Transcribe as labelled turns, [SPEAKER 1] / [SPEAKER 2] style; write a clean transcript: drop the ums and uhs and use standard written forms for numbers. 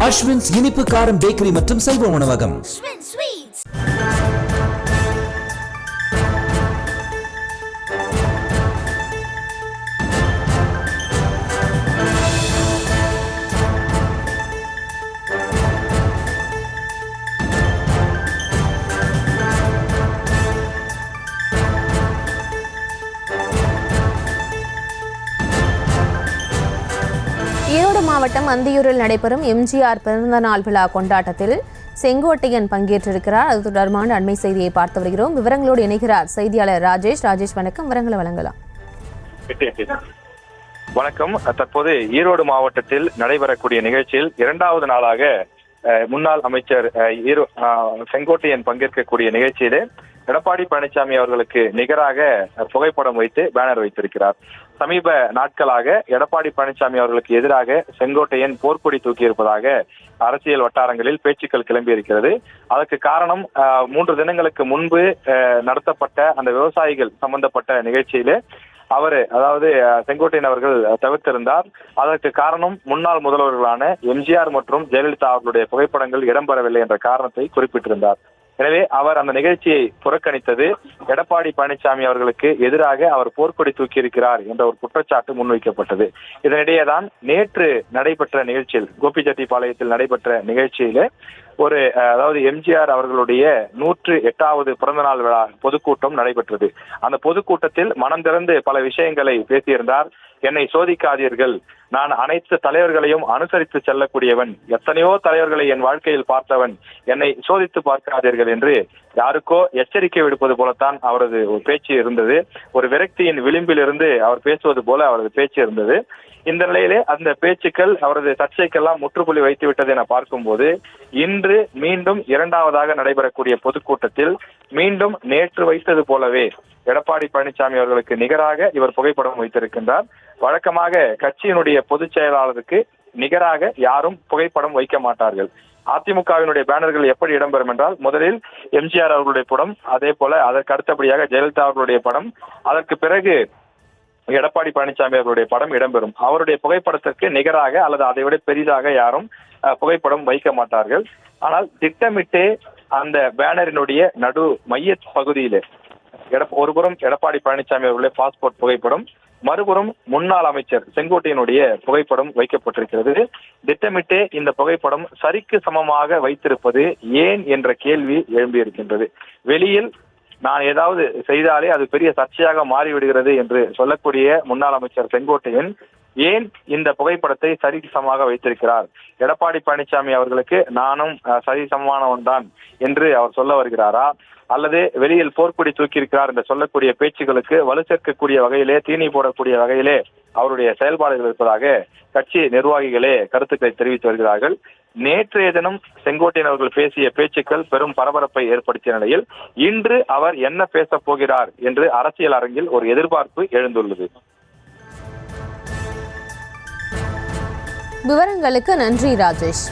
[SPEAKER 1] அஸ்வின்ஸ் இனிப்பு காரம் பேக்கரி மற்றும் செல்வ உணவகம்.
[SPEAKER 2] ஈரோடு மாவட்டம் அந்தியூரில் நடைபெறும் எம்ஜிஆர் பிறந்தநாள் விழா கொண்டாட்டத்தில் செங்கோட்டையன் பங்கேற்றிருக்கிறார். அது தொடர்பான அண்மை செய்தியை பார்த்து வருகிறோம். விவரங்களோடு இணைகிறார் செய்தியாளர் ராஜேஷ். வணக்கம், விவரங்களை வழங்கலாம்.
[SPEAKER 3] வணக்கம். தற்போது ஈரோடு மாவட்டத்தில் நடைபெறக்கூடிய நிகழ்ச்சியில் இரண்டாவது நாளாக முன்னாள் அமைச்சர் செங்கோட்டையன் பங்கேற்கக்கூடிய நிகழ்ச்சியிலே எடப்பாடி பழனிசாமி அவர்களுக்கு நிகராக புகைப்படம் வைத்து பேனர் வைத்திருக்கிறார். சமீப நாட்களாக எடப்பாடி பழனிசாமி அவர்களுக்கு எதிராக செங்கோட்டையன் போர்க்கொடி தூக்கியிருப்பதாக அரசியல் வட்டாரங்களில் பேச்சுக்கள் கிளம்பி இருக்கிறது. அதற்கு காரணம் 3 தினங்களுக்கு முன்பு நடத்தப்பட்ட அந்த விவசாயிகள் சம்பந்தப்பட்ட நிகழ்ச்சியிலே அதாவது செங்கோட்டையன் அவர்கள் தவிர்த்திருந்தார். அதற்கு காரணம் முன்னாள் முதல்வர்களான எம்ஜிஆர் மற்றும் ஜெயலலிதா அவர்களுடைய புகைப்படங்கள் இடம்பெறவில்லை என்ற காரணத்தை குறிப்பிட்டிருந்தார். எனவே அவர் அந்த நிகழ்ச்சியை புறக்கணித்தது எடப்பாடி பழனிசாமி அவர்களுக்கு எதிராக அவர் போர்க்கொடி தூக்கியிருக்கிறார் என்ற ஒரு குற்றச்சாட்டு முன்வைக்கப்பட்டது. இதனிடையேதான் நேற்று நடைபெற்ற நிகழ்ச்சியில் கோபிச்செட்டிப்பாளையத்தில் நடைபெற்ற நிகழ்ச்சியில அதாவது எம்ஜிஆர் அவர்களுடைய 108வது பிறந்தநாள் விழா பொதுக்கூட்டம் நடைபெற்றது. அந்த பொதுக்கூட்டத்தில் மனம் திறந்து பல விஷயங்களை பேசியிருந்தார். என்னை சோதிக்காதீர்கள், நான் அனைத்து தலைவர்களையும் அனுசரித்து செல்லக்கூடியவன், எத்தனையோ தலைவர்களை என் வாழ்க்கையில் பார்த்தவன், என்னை சோதித்து பார்க்காதீர்கள் என்று யாருக்கோ எச்சரிக்கை விடுப்பது போலத்தான் அவரது ஒரு பேச்சு இருந்தது. ஒரு விரக்தியின் விளிம்பில் இருந்து அவர் பேசுவது போல அவரது பேச்சு இருந்தது. இந்த நிலையிலே அந்த பேச்சுக்கள் அவரது சர்ச்சைக்கெல்லாம் முற்றுப்புள்ளி வைத்து விட்டது என பார்க்கும்போது இன்று மீண்டும் இரண்டாவதாக நடைபெறக்கூடிய பொதுக்கூட்டத்தில் மீண்டும் நேற்று வைத்தது போலவே எடப்பாடி பழனிசாமி அவர்களுக்கு நிகராக இவர் புகைப்படம் வைத்திருக்கின்றார். வழக்கமாக கட்சியினுடைய பொதுச் செயலாளருக்கு நிகராக யாரும் புகைப்படம் வைக்க மாட்டார்கள். அதிமுகவினுடைய பேனர்கள் எப்படி இடம்பெறும் என்றால் முதலில் எம்ஜிஆர் அவர்களுடைய படம், அதே போல அதற்கு அடுத்தபடியாக ஜெயலலிதா அவர்களுடைய படம், அதற்கு பிறகு எடப்பாடி பழனிசாமி அவர்களுடைய படம் இடம்பெறும். அவருடைய புகைப்படத்திற்கு நிகராக அல்லது அதை விட பெரிதாக யாரும் புகைப்படம் வைக்க மாட்டார்கள். ஆனால் திட்டமிட்டே அந்த பேனரினுடைய நடு மைய பகுதியிலே ஒருபுறம் எடப்பாடி பழனிசாமி அவர்களுடைய பாஸ்போர்ட் புகைப்படம், மறுபுறம் முன்னாள் அமைச்சர் செங்கோட்டையனுடைய புகைப்படம் வைக்கப்பட்டிருக்கிறது. திட்டமிட்டே இந்த புகைப்படம் சரிக்கு சமமாக வைத்திருப்பது ஏன் என்ற கேள்வி எழும்பியிருக்கின்றது. வெளியில் நான் ஏதாவது செய்தாலே அது பெரிய சர்ச்சையாக மாறிவிடுகிறது என்று சொல்லக்கூடிய முன்னாள் அமைச்சர் செங்கோட்டையன் ஏன் இந்த புகைப்படத்தை சரிசமமாக வைத்திருக்கிறார்? எடப்பாடி பழனிசாமி அவர்களுக்கு நானும் சரிசமமானவன் தான் என்று அவர் சொல்ல வருகிறாரா? அல்லது வெளியில் போர்க்கொடி தூக்கியிருக்கிறார் என்று சொல்லக்கூடிய பேச்சுகளுக்கு வலு சேர்க்கக்கூடிய வகையிலே, தீனி போடக்கூடிய வகையிலே அவருடைய செயல்பாடுகள் இருப்பதாக கட்சி நிர்வாகிகளே கருத்துக்களை தெரிவித்து வருகிறார்கள். நேற்றைய தினம் செங்கோட்டையன் அவர்கள் பேசிய பேச்சுக்கள் பெரும் பரபரப்பை ஏற்படுத்திய நிலையில் இன்று அவர் என்ன பேசப் போகிறார் என்று அரசியல் அரங்கில் ஒரு எதிர்பார்ப்பு எழுந்துள்ளது.
[SPEAKER 2] விவரங்களுக்கு நன்றி ராஜேஷ்.